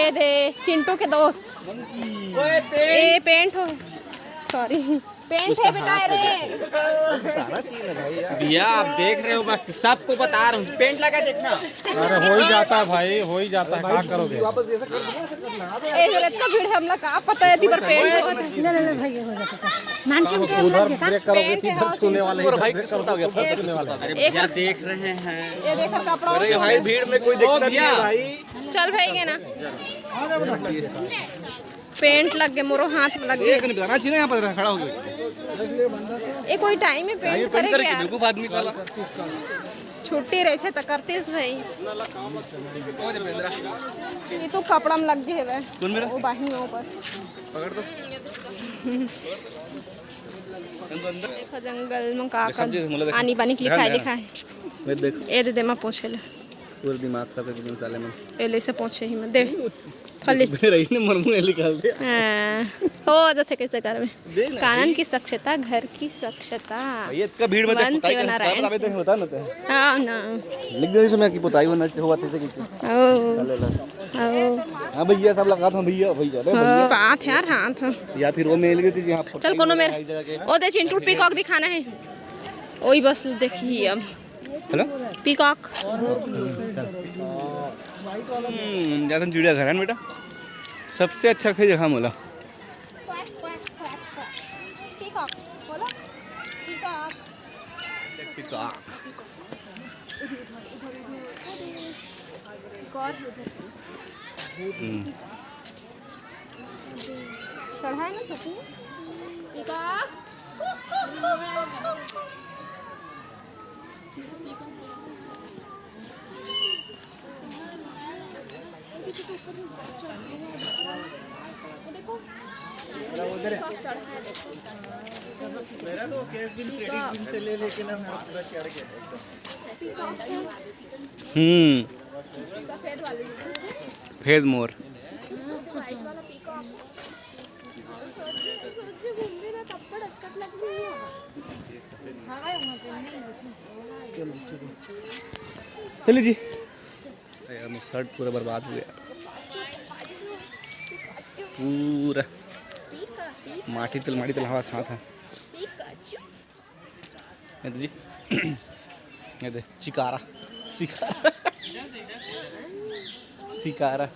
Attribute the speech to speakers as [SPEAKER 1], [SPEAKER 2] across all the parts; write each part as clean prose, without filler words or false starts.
[SPEAKER 1] ये दे चिंटू के दोस्त ये पेंट हो सॉरी पेंट है बेटा रे
[SPEAKER 2] सारा चीज है भाई यार।
[SPEAKER 3] भैया आप देख रहे हो, मैं सबको बता रहा हूँ, पेंट लगा देखना।
[SPEAKER 2] अरे हो ही जाता है भाई, हो ही जाता है, क्या करोगे।
[SPEAKER 1] ए जरूरत का भीड़ हमला का पता है पर पेंट हो
[SPEAKER 4] ले ले भाई हो जाता नानचम के
[SPEAKER 2] उधर ब्रेक करोगे
[SPEAKER 1] पेंट है
[SPEAKER 2] तो छूने वाले हैं,
[SPEAKER 3] भाई
[SPEAKER 2] ब्रेक करोगे तो छूने वाले हैं।
[SPEAKER 3] अरे भैया देख रहे हैं।
[SPEAKER 1] ये देखो कपड़ा
[SPEAKER 3] अरे भाई भीड़ में कोई दिक्कत नहीं है भाई।
[SPEAKER 1] चल भाई के ना पेंट लग गए मोरो हाथ में लग गए।
[SPEAKER 3] एक नहीं बताना चाहिए यहाँ पर खड़ा हो गया।
[SPEAKER 1] ये कोई टाइम है पेंट करे क्या
[SPEAKER 3] बेवकूफ आदमी वाला।
[SPEAKER 1] छुट्टी रहे थे तो करते भाई। ये तो कपड़ा में लग गए है वो बाही में ऊपर
[SPEAKER 3] पकड़ दो।
[SPEAKER 1] देखो जंगल में का आनी बानी की लिखा है लिखा है।
[SPEAKER 3] मैं देख
[SPEAKER 1] ये दे दे मैं पूछे ले
[SPEAKER 3] पूरा दिमाग खराब कर दिया साले में।
[SPEAKER 1] पहले से पूछे ही मैं दे फली
[SPEAKER 3] रही ने मरमुरे निकाल दे।
[SPEAKER 1] हो जाते कैसे घर में कानन की स्वच्छता घर की स्वच्छता
[SPEAKER 3] ये का भीड़ में
[SPEAKER 1] मन से बना रहा है
[SPEAKER 3] बता ना
[SPEAKER 1] हाँ ना
[SPEAKER 3] लिख दे इसमें कि पोताई होना हुआ थे कि हां भैया सब लगा था भैया भैया रे भैया
[SPEAKER 1] हाथ यार हाथ
[SPEAKER 3] या फिर वो मेल गई थी यहां।
[SPEAKER 1] चल कोनो मेरे ओ दे चिंटू पीकॉक दिखाना है ओही बस देखिए अब
[SPEAKER 3] हेलो
[SPEAKER 1] पीकॉक
[SPEAKER 3] जातन चिड़िया घर है बेटा, सबसे अच्छा खेल जगह मोला।
[SPEAKER 1] पीकॉक बोलो पीकॉक चढ़ा है ना सपनी पीकॉक
[SPEAKER 3] मेरा तो केस भी क्रेडिट जिन से ले लेके ना मेरा पूरा चढ़ गया।
[SPEAKER 1] सफेद वाली
[SPEAKER 3] फेद मोर चलिए जी। यार शर्ट पूरा बर्बाद हो गया, पूरा माटी तल हवा था ये तो जी। ये दे चिकारा सिकारा सिकारा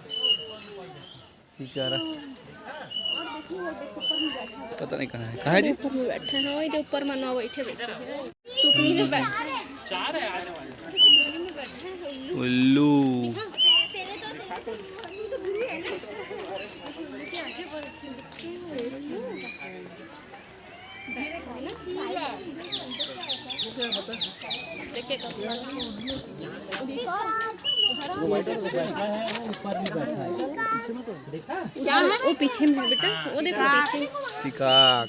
[SPEAKER 3] सिकारा पता नहीं कहाँ है जी।
[SPEAKER 1] ऊपर में बैठे हैं वो ऊपर मना बैठे बैठे टुकड़ी में बैठे चार है आने वाले
[SPEAKER 3] उल्लू
[SPEAKER 1] क्या है वो पीछे में है बेटा वो देखो पीछे
[SPEAKER 3] चिकाक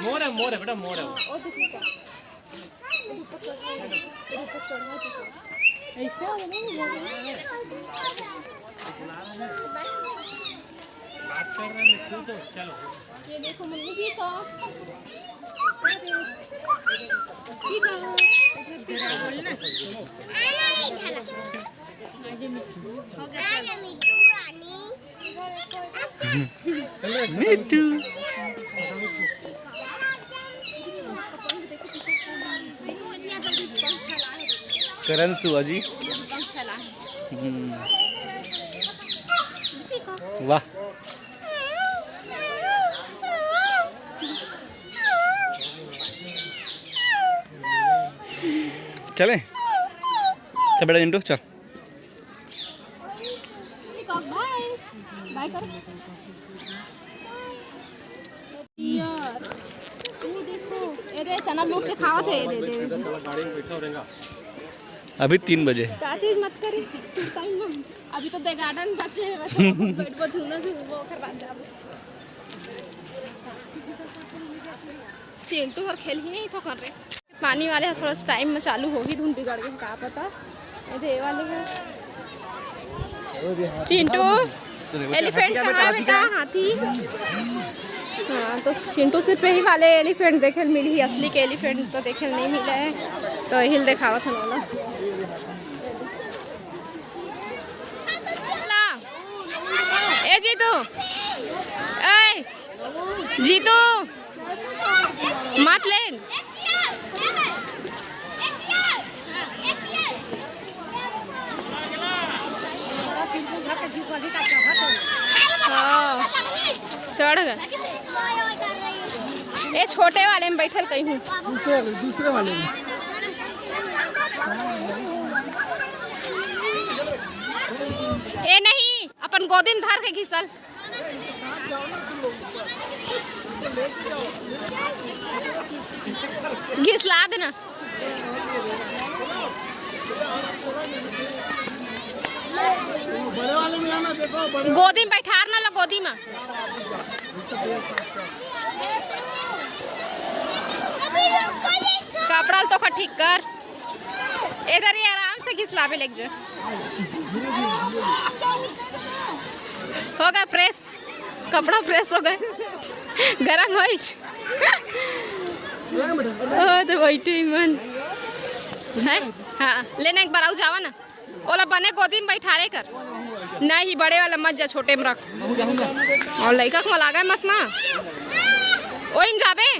[SPEAKER 2] मोर है बेटा मोर है। बात कर रहे हैं तो चलो
[SPEAKER 1] ये देखो मम्मी जी का
[SPEAKER 3] मिट्टू करण सुआ जी। वाह चले चल बेटा जिंटू चल।
[SPEAKER 1] बाय करो यार तू देखो अरे चना लूट के खावा थे दे दे
[SPEAKER 3] अभी 3 बजे
[SPEAKER 1] क्या चीज मत करी टाइम अभी तो गार्डन बचे हैं बैठ को झूलना वो कर बाद जाओ चिंटू और खेल ही नहीं तो कर रहे पानी वाले थोड़ा सा टाइम में चालू होगी धुन बिगड़ गई क्या पता ये वाले है चिंटू एलिफेंट कहाँ है बेटा? हाथी। हाँ तो चिंटू सिर्फ यही वाले एलिफेंट देखे मिली, असली के एलिफेंट तो देखे नहीं मिले हैं, तो हिल दिखावा था वाला। ए जीतू, ए जीतू मत ले। हाँ चढ़ गए। ये छोटे वाले में बैठल कहीं हूँ।
[SPEAKER 3] दूसरे वाले में
[SPEAKER 1] ए नहीं, अपन गोदी में धार के घिसल। घिसला देना।
[SPEAKER 3] बड़े वाले में आना, देखो बड़े
[SPEAKER 1] गोदी में बैठार ना लो, गोदी में। कपड़ा तो का ठीक कर, इधर ही आराम से घिसलावे लग जा। हो गया प्रेस, कपड़ा प्रेस हो गए, गरम हो। तो बैठे मन है। हाँ लेने एक बार आओ जावा ना, ओला बने गोदी में बैठारे कर। नहीं बड़े वाला मत जा, छोटे में रख। और लड़का को लगा मत ना, ओइन जाबे।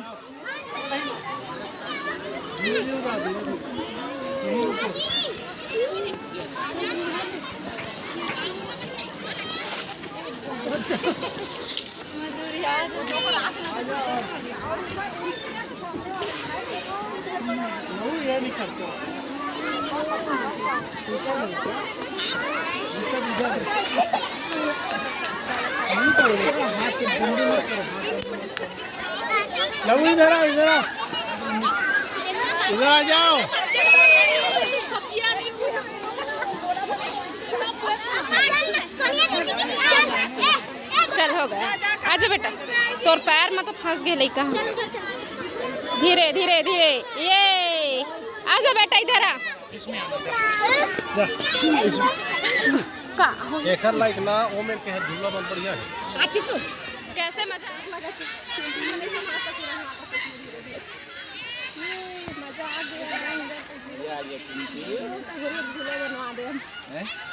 [SPEAKER 3] लवू इधर आ, इधर आ, इधर आ जाओ।
[SPEAKER 1] चल हो गया, आजा बेटा। तोर पैर में तो फंस गए लड़का। धीरे धीरे धीरे, ये आजा बेटा इधर आ। का
[SPEAKER 2] एकर लाइक ना ओ में के झूला बन बढ़िया है।
[SPEAKER 1] आ चिट्टू कैसे मजा लगा? नहीं संभाल सकती हूं मजा आ गया। झूला बनवा दे हम,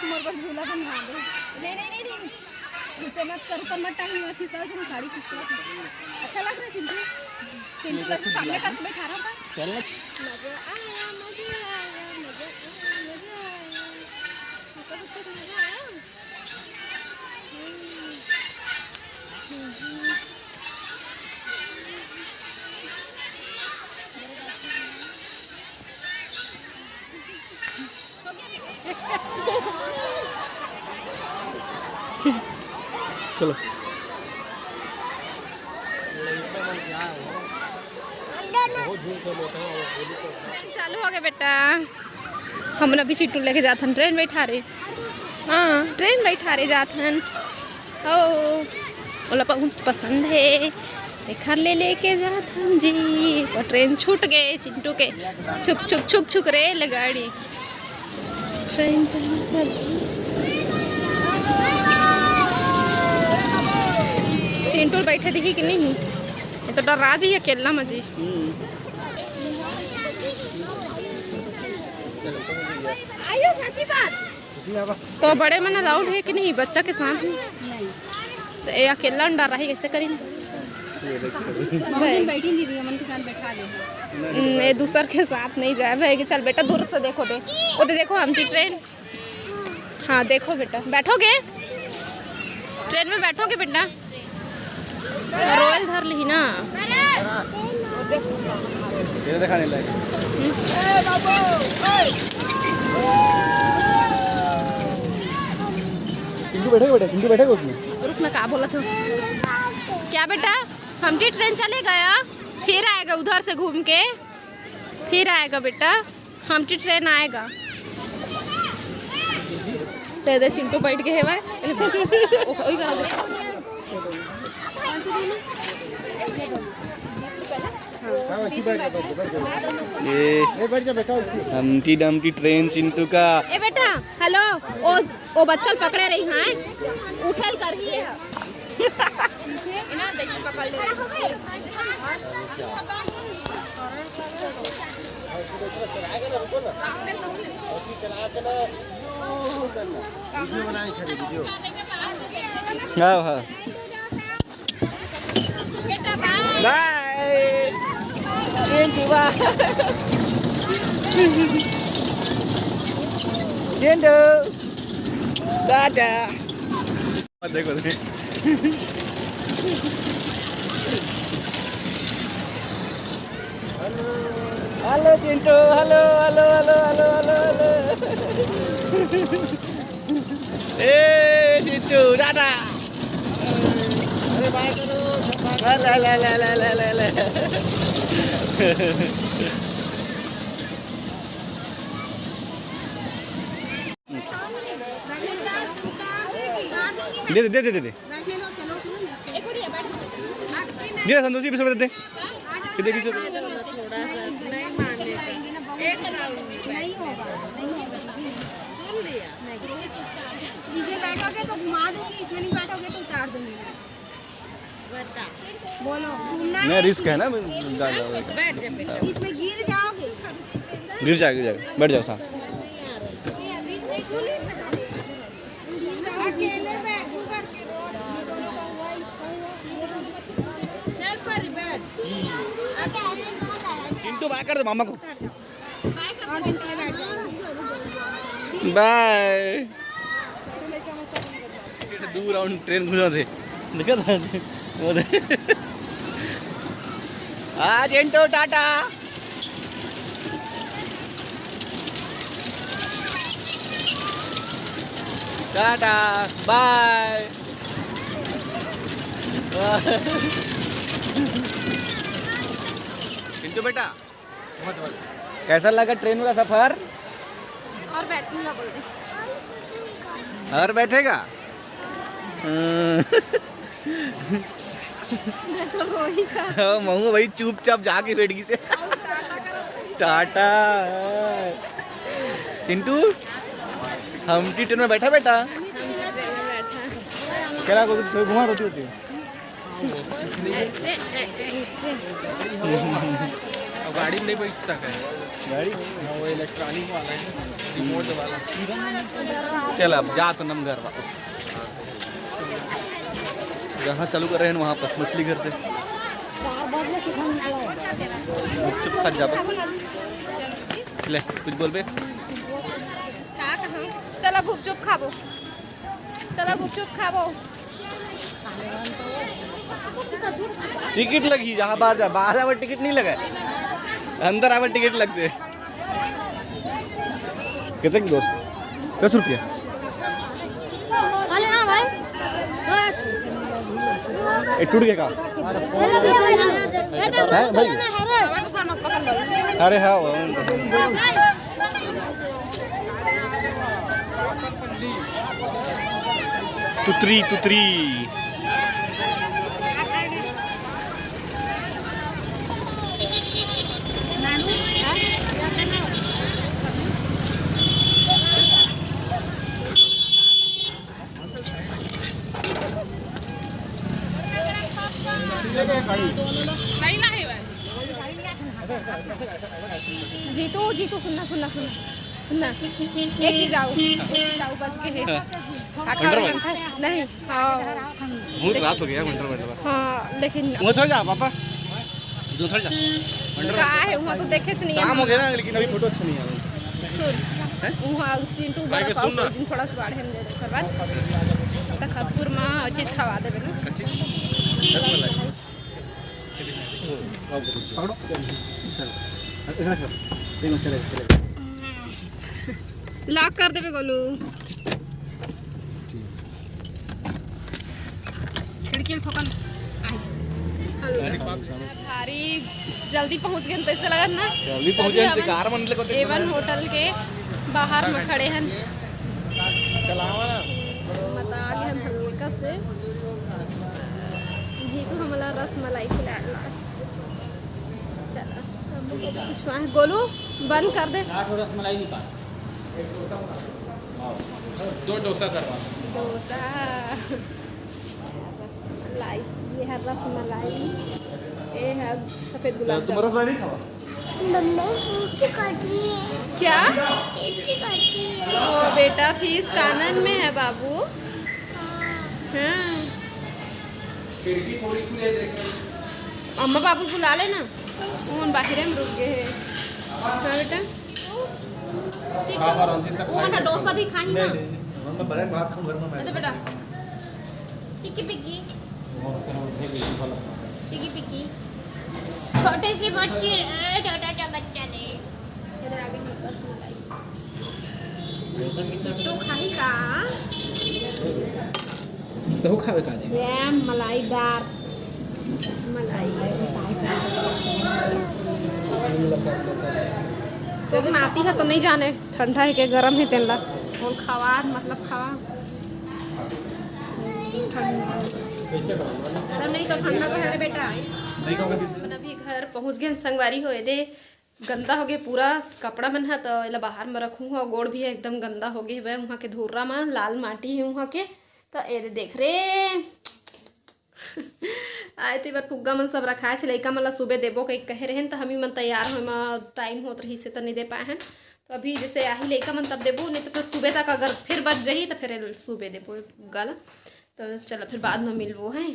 [SPEAKER 1] मोर पर झूला बनवा दे। नहीं नहीं नहीं नहीं, नीचे मत कर, ऊपर मत टांग, मैं फिसल जो साड़ी फिसला। अच्छा लग रहा है चिंटू? चिंटू का सामने कर बैठा रहा था।
[SPEAKER 2] चल
[SPEAKER 1] मजा आया, मजा आया, मजा आया, मजा आया। मतलब कुछ मजा आया।
[SPEAKER 2] चलो
[SPEAKER 1] चालू हो गया बेटा। हम अभी चिट्टू लेके जाते हैं, ट्रेन बैठा रहे। हाँ ट्रेन बैठा रहे जाते हैं। ओ ओला बहुत पसंद है, देखा ले लेके जाते हैं जी। और ट्रेन छूट गए चिंटू के, छुक छुक छुक छुक रेल गाड़ी। ट्रेन चला सर। चिंटू बैठे दिखी कि नहीं? ये तो डर राज ही अकेला मजी। तो बड़े में अलाउड है कि नहीं बच्चा के साथ में? तो ये अकेला डर रही, कैसे करी?
[SPEAKER 4] बैठी दीदी अमन के साथ बैठा दे।
[SPEAKER 1] ये दूसर के साथ नहीं जाए भाई कि चल बेटा दूर से देखो दे। वो तो देखो हम ट्रेन। हाँ देखो बेटा, बैठोगे ट्रेन में? बैठोगे बेटा? रोयल धर ली ना।
[SPEAKER 3] ये दिखाने लायक। चिंटू बैठेगा बेटा, चिंटू बैठेगा उसमें।
[SPEAKER 1] रुक ना, क्या बोला था? क्या बेटा? हमटी ट्रेन चले गया, फिर आएगा उधर से घूम के, फिर आएगा बेटा। हमटी ट्रेन आएगा। तो इधर चिंटू बैठ गए है वही करा दे।
[SPEAKER 5] ये हमटी डमटी ट्रेन चिंटू का।
[SPEAKER 1] ए बेटा हेलो, ओ बच्चल पकड़े रही हैं, उठल कर ही है इना देख पकड़ ले।
[SPEAKER 5] हाँ हाँ बाय चिंटू बाय चिंटू दादा देखो hello Chintu hello hello hello hello hello hello ए चिंटू दादा अरे बाय करो ला ला ला ला ला ला ला दे दे दे दे दे दे संतोषी 20 रुपए दे दे 20 रुपए।
[SPEAKER 4] इसमें बैठोगे तो घुमा दूंगी, इसमें नहीं बैठोगे तो उतार दूंगी। बोलो घूमना
[SPEAKER 5] नहीं रिस्क है ना
[SPEAKER 4] इसमें गिर जाओगे।
[SPEAKER 5] गिर जाएगा बैठ जाओ साथ।
[SPEAKER 4] अकेले बैठूंगा। चल पर बैठ।
[SPEAKER 5] चिंटू बाय कर दे मामा को।
[SPEAKER 4] और किसमें बैठ जाओ।
[SPEAKER 5] बाय दूर आउट ट्रेन घुसा दे देखा था वो दे आ चिंटू टाटा टाटा बाय। चिंटू बेटा कैसा लगा ट्रेन का सफर?
[SPEAKER 1] और बैठूंगा बोल रहे।
[SPEAKER 5] और बैठेगा
[SPEAKER 1] तो रोही का
[SPEAKER 5] महू भाई चुपचाप जाके बैठ गई से टाटा। चिंटू हम ट्रेन में बैठा बेटा क्या घुमा रोती होती
[SPEAKER 1] ऐसे ऐसे
[SPEAKER 2] गाड़ी में नहीं बैठ सका है,
[SPEAKER 5] गाड़ी
[SPEAKER 2] वो इलेक्ट्रॉनिक वाला है, रिमोट वाला।
[SPEAKER 5] चल अब जा तो नम घर वापस जहाँ चालू कर रहे हैं वहाँ पर मछली घर से चुप खा जा ले कुछ बोल बे।
[SPEAKER 1] का कहूं चलो गुपचुप खाबो, चलो गुपचुप खाबो।
[SPEAKER 5] टिकट लगी जहाँ बाहर जा, बाहर आवर टिकट नहीं लगा, अंदर आवर टिकट लगते। कितने की दोस्त 10 रुपया?
[SPEAKER 4] अरे हाँ भाई
[SPEAKER 5] टूट गया का है भाई? अरे हाँ तुतरी तुतरी
[SPEAKER 1] जीतू जीतू सुनना सुनना सुनना सुनना एक ही जाओ बच के है नहीं। हाँ
[SPEAKER 5] बहुत रात हो गया मंडर
[SPEAKER 1] हाँ लेकिन
[SPEAKER 5] वो थोड़ा जा पापा जो थोड़ा जा
[SPEAKER 1] का है वहाँ तो देखे नहीं
[SPEAKER 5] शाम हो गया ना, लेकिन अभी फोटो अच्छा नहीं आ रहा।
[SPEAKER 1] सुन वहाँ चिंटू बड़ा पाव दिन थोड़ा सा बाढ़ हम दे दे कर बाद तक खरपुर में चीज खवा देबे ना। लॉक कर देबे गोलू, खिड़की ठोकन भारी जल्दी पहुंच गए तो ऐसे लगा ना
[SPEAKER 5] जल्दी पहुंच गए कार मन ले को
[SPEAKER 1] एवन होटल के बाहर में खड़े हैं।
[SPEAKER 5] चलावा ना
[SPEAKER 1] बता आगे हम हल्का से जीतू हमला रस मलाई खिला विश्वास गोलू बंद कर दे।
[SPEAKER 3] 8 रसमलाई निकाल।
[SPEAKER 2] 2 डोसा करवा।
[SPEAKER 1] डोसा रसमलाई, ये है रसमलाई, ये है सफ़ेद गुलाब जामुन।
[SPEAKER 2] रसमलाई नहीं खावा?
[SPEAKER 1] क्या? ओ बेटा फीस कानन में है बाबू। हाँ
[SPEAKER 2] खिड़की थोड़ी खुले देख।
[SPEAKER 1] अम्मा बाबू बुला लेना, उन बाहर में रुक गए हैं। हाँ बेटा
[SPEAKER 2] हाँ रंजीत तक
[SPEAKER 1] वो ना डोसा भी खाई ना।
[SPEAKER 3] मैं बड़े भात खाऊं घर में मैं।
[SPEAKER 1] अच्छा बेटा टिक्की पिक्की टिक्की पिक्की छोटे से बच्चे, छोटा सा बच्चा ने इधर आगे रसमलाई चिट्टू खाई का
[SPEAKER 2] तो खावे का दे।
[SPEAKER 1] रैम मलाईदार मलाई तो बनाती है तो नहीं जाने ठंडा है के गरम है तेला और खावा मतलब खावा गरम नहीं तो ठंडा तो है बेटा।
[SPEAKER 3] नहीं खाऊंगा किसी
[SPEAKER 1] अपन अभी घर पहुंच गए संगवारी होए दे गंदा हो गए पूरा कपड़ा मन है तो एला बाहर में रखूँ और गोड़ भी है एकदम गंदा हो गए वह वहाँ के धुर्रा में लाल माटी है वहाँ के तो ए देख रे आए तो बार फुग्गा मन सब रखाए छे लइका मन ला सुबह देबो कहीं कहे रहे तो हमी मन तैयार हो टाइम होत रही से तो नहीं दे पाए हैं तो अभी जैसे आही लइका मन तब देबो नहीं तो फिर सुबह तक अगर फिर बच जाही तो फिर सुबह देबो फुग्गा ला तो चलो फिर बाद में मिलबो है।